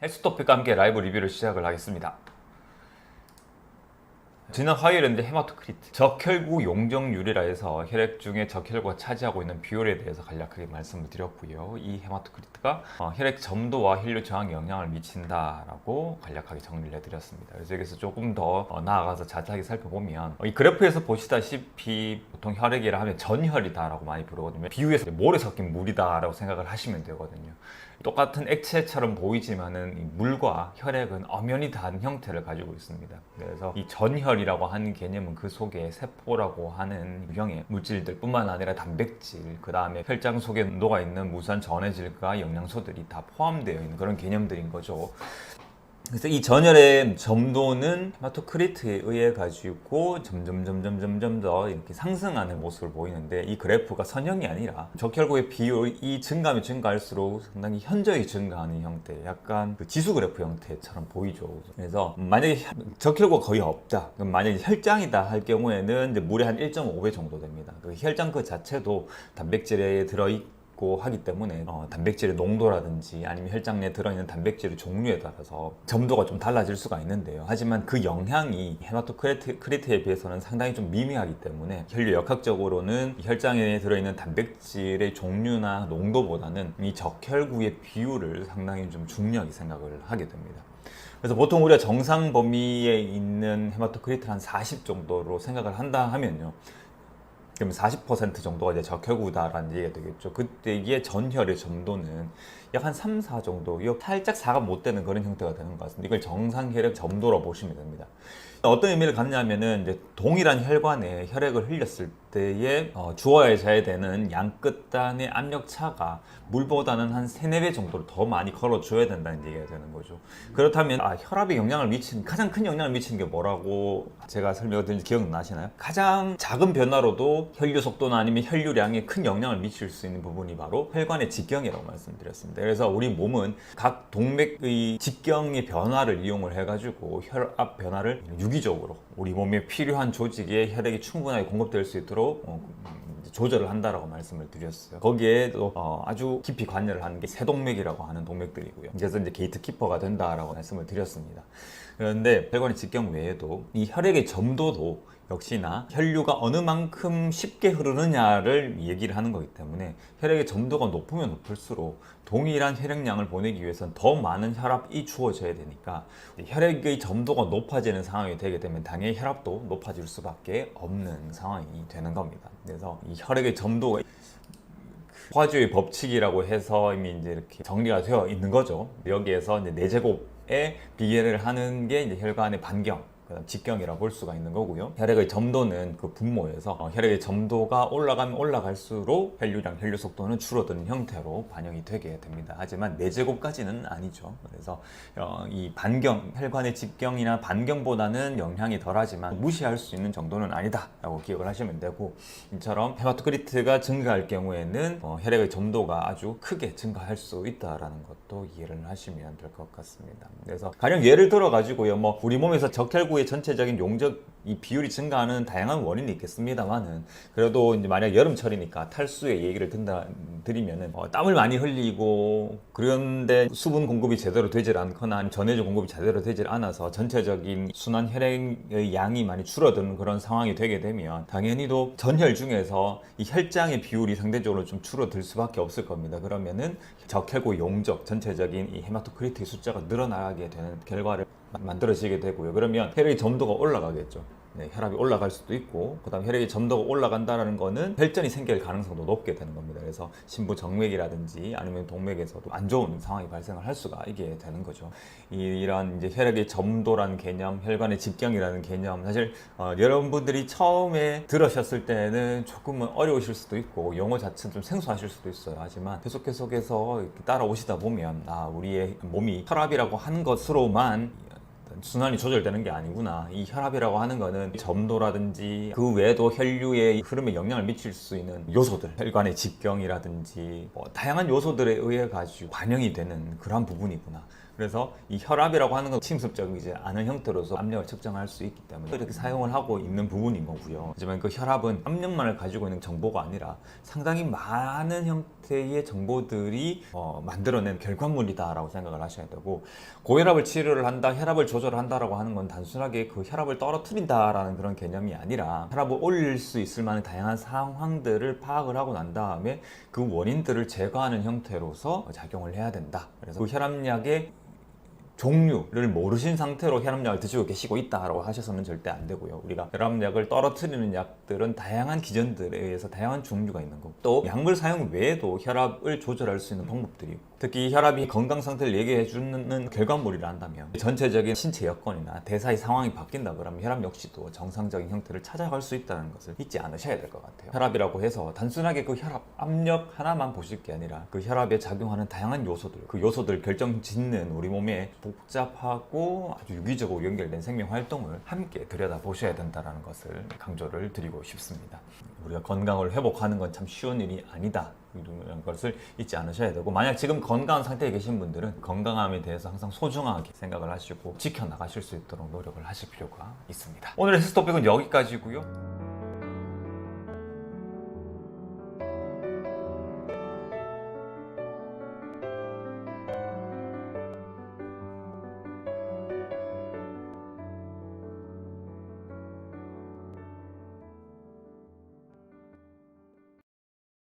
헬스토픽과 함께 라이브 리뷰를 시작을 하겠습니다. 지난 화요일에 헤마토크리트 적혈구 용적률이라 해서 혈액 중에 적혈구가 차지하고 있는 비율에 대해서 간략하게 말씀을 드렸고요. 이 헤마토크리트가 혈액 점도와 혈류 저항에 영향을 미친다라고 간략하게 정리를 해드렸습니다. 그래서 여기서 조금 더 나아가서 자세하게 살펴보면 이 그래프에서 보시다시피 보통 혈액이라 하면 전혈이다라고 많이 부르거든요. 비유해서 모래 섞인 물이다라고 생각을 하시면 되거든요. 똑같은 액체처럼 보이지만은 물과 혈액은 엄연히 다른 형태를 가지고 있습니다. 그래서 이 전혈이라고 하는 개념은 그 속에 세포라고 하는 유형의 물질들 뿐만 아니라 단백질, 그 다음에 혈장 속에 녹아있는 무수한 전해질과 영양소들이 다 포함되어 있는 그런 개념들인 거죠. 그래서 이 전혈의 점도는 헤마토크리트에 의해 가지고 점점 더 이렇게 상승하는 모습을 보이는데, 이 그래프가 선형이 아니라 적혈구의 비율이 증가하면 증가할수록 상당히 현저히 증가하는 형태, 약간 그 지수 그래프 형태처럼 보이죠. 그래서 만약에 적혈구가 거의 없다, 그럼 만약에 혈장이다 할 경우에는 이제 물의 한 1.5배 정도 됩니다. 그 혈장 그 자체도 단백질에 들어있고 하기 때문에 단백질의 농도라든지 아니면 혈장 내에 들어있는 단백질의 종류에 따라서 점도가 좀 달라질 수가 있는데요. 하지만 그 영향이 헤마토크리트에 비해서는 상당히 좀 미미하기 때문에 혈류 역학적으로는 혈장에 들어있는 단백질의 종류나 농도보다는 이 적혈구의 비율을 상당히 좀 중요하게 생각을 하게 됩니다. 그래서 보통 우리가 정상 범위에 있는 헤마토크리트를 한 40 정도로 생각을 한다 하면요, 그럼 40% 정도가 이제 적혈구다라는 얘기가 되겠죠. 그때의 전혈의 점도는 약 한 3, 4 정도, 살짝 4가 못 되는 그런 형태가 되는 것 같습니다. 이걸 정상 혈액 점도로 보시면 됩니다. 어떤 의미를 갖냐면은 이제 동일한 혈관에 혈액을 흘렸을 때에 주어져야 되는 양 끝단의 압력 차가 물보다는 한 3, 4배 정도로 더 많이 걸어줘야 된다는 얘기가 되는 거죠. 그렇다면 혈압에 영향을 미치는, 가장 큰 영향을 미치는 게 뭐라고 제가 설명을 드린지 기억나시나요? 가장 작은 변화로도 혈류 속도나 아니면 혈류량에 큰 영향을 미칠 수 있는 부분이 바로 혈관의 직경이라고 말씀드렸습니다. 그래서 우리 몸은 각 동맥의 직경의 변화를 이용을 해가지고 혈압 변화를 유기적으로 우리 몸에 필요한 조직에 혈액이 충분하게 공급될 수 있도록 조절을 한다라고 말씀을 드렸어요. 거기에 또 아주 깊이 관여를 하는 게 세동맥이라고 하는 동맥들이고요. 그래서 이제 게이트키퍼가 된다라고 말씀을 드렸습니다. 그런데 혈관의 직경 외에도 이 혈액의 점도도 역시나 혈류가 어느 만큼 쉽게 흐르느냐를 얘기를 하는 거기 때문에 혈액의 점도가 높으면 높을수록 동일한 혈액량을 보내기 위해서는 더 많은 혈압이 주어져야 되니까 혈액의 점도가 높아지는 상황이 되게 되면 당연히 혈압도 높아질 수밖에 없는 상황이 되는 겁니다. 그래서 이 혈액의 점도가 포화주의 법칙이라고 해서 이미 이제 이렇게 정리가 되어 있는 거죠. 여기에서 이제 4제곱에 비례를 하는 게 이제 혈관의 반경, 직경이라고 볼 수가 있는 거고요. 혈액의 점도는 그 분모에서 혈액의 점도가 올라가면 올라갈수록 혈류량, 혈류 속도는 줄어드는 형태로 반영이 되게 됩니다. 하지만 4제곱까지는 아니죠. 그래서 이 반경, 혈관의 직경이나 반경보다는 영향이 덜하지만 무시할 수 있는 정도는 아니다 라고 기억을 하시면 되고, 이처럼 헤마토크리트가 증가할 경우에는 혈액의 점도가 아주 크게 증가할 수 있다는 것도 이해를 하시면 될 것 같습니다. 그래서 가령 예를 들어 가지고요, 우리 몸에서 적혈구 의 전체적인 용적 이 비율이 증가하는 다양한 원인이 있겠습니다만은, 그래도 이제 만약 여름철이니까 탈수의 얘기를 드리면은 땀을 많이 흘리고 그런데 수분 공급이 제대로 되질 않거나 전해질 공급이 제대로 되질 않아서 전체적인 순환 혈액의 양이 많이 줄어드는 그런 상황이 되게 되면 당연히도 전혈 중에서 이 혈장의 비율이 상대적으로 좀 줄어들 수밖에 없을 겁니다. 그러면은 적혈구 용적 전체적인 이 헤마토크리트의 숫자가 늘어나게 되는 결과를 만들어지게 되고요. 그러면 혈액의 점도가 올라가겠죠. 혈압이 올라갈 수도 있고, 그 다음 혈액의 점도가 올라간다는 거는 혈전이 생길 가능성도 높게 되는 겁니다. 그래서 신부정맥이라든지 아니면 동맥에서도 안 좋은 상황이 발생을 할 수가 있게 되는 거죠. 이런 이제 혈액의 점도라는 개념, 혈관의 직경이라는 개념, 사실 여러분들이 처음에 들으셨을 때는 조금은 어려우실 수도 있고 용어 자체는 좀 생소하실 수도 있어요. 하지만 계속해서 이렇게 따라오시다 보면 우리의 몸이 혈압이라고 하는 것으로만 순환이 조절되는 게 아니구나. 이 혈압이라고 하는 거는 점도라든지 그 외에도 혈류의 흐름에 영향을 미칠 수 있는 요소들, 혈관의 직경이라든지 다양한 요소들에 의해 가지고 반영이 되는 그런 부분이구나. 그래서 이 혈압이라고 하는 건 침습적이지 않은 형태로서 압력을 측정할 수 있기 때문에 이렇게 사용을 하고 있는 부분인 거고요. 하지만 그 혈압은 압력만을 가지고 있는 정보가 아니라 상당히 많은 형태의 정보들이 만들어낸 결과물이다라고 생각을 하셔야 되고, 고혈압을 치료를 한다, 혈압을 조절한다라고 하는 건 단순하게 그 혈압을 떨어뜨린다라는 그런 개념이 아니라 혈압을 올릴 수 있을 만한 다양한 상황들을 파악을 하고 난 다음에 그 원인들을 제거하는 형태로서 작용을 해야 된다. 그래서 그 혈압약의 종류를 모르신 상태로 혈압약을 드시고 계시고 있다라고 하셔서는 절대 안 되고요. 우리가 혈압약을 떨어뜨리는 약들은 다양한 기전들에 의해서 다양한 종류가 있는 거고, 또 약물 사용 외에도 혈압을 조절할 수 있는 방법들이, 특히 혈압이 건강 상태를 얘기해 주는 결과물이라 한다면 전체적인 신체 여건이나 대사의 상황이 바뀐다 그러면 혈압 역시도 정상적인 형태를 찾아갈 수 있다는 것을 잊지 않으셔야 될 것 같아요. 혈압이라고 해서 단순하게 그 혈압 압력 하나만 보실 게 아니라 그 혈압에 작용하는 다양한 요소들, 그 요소들 결정짓는 우리 몸의 복잡하고 아주 유기적으로 연결된 생명 활동을 함께 들여다보셔야 된다는 것을 강조를 드리고 싶습니다. 우리가 건강을 회복하는 건 참 쉬운 일이 아니다, 이런 것을 잊지 않으셔야 되고, 만약 지금 건강한 상태에 계신 분들은 건강함에 대해서 항상 소중하게 생각을 하시고 지켜나가실 수 있도록 노력을 하실 필요가 있습니다. 오늘의 헬스 토픽은 여기까지고요.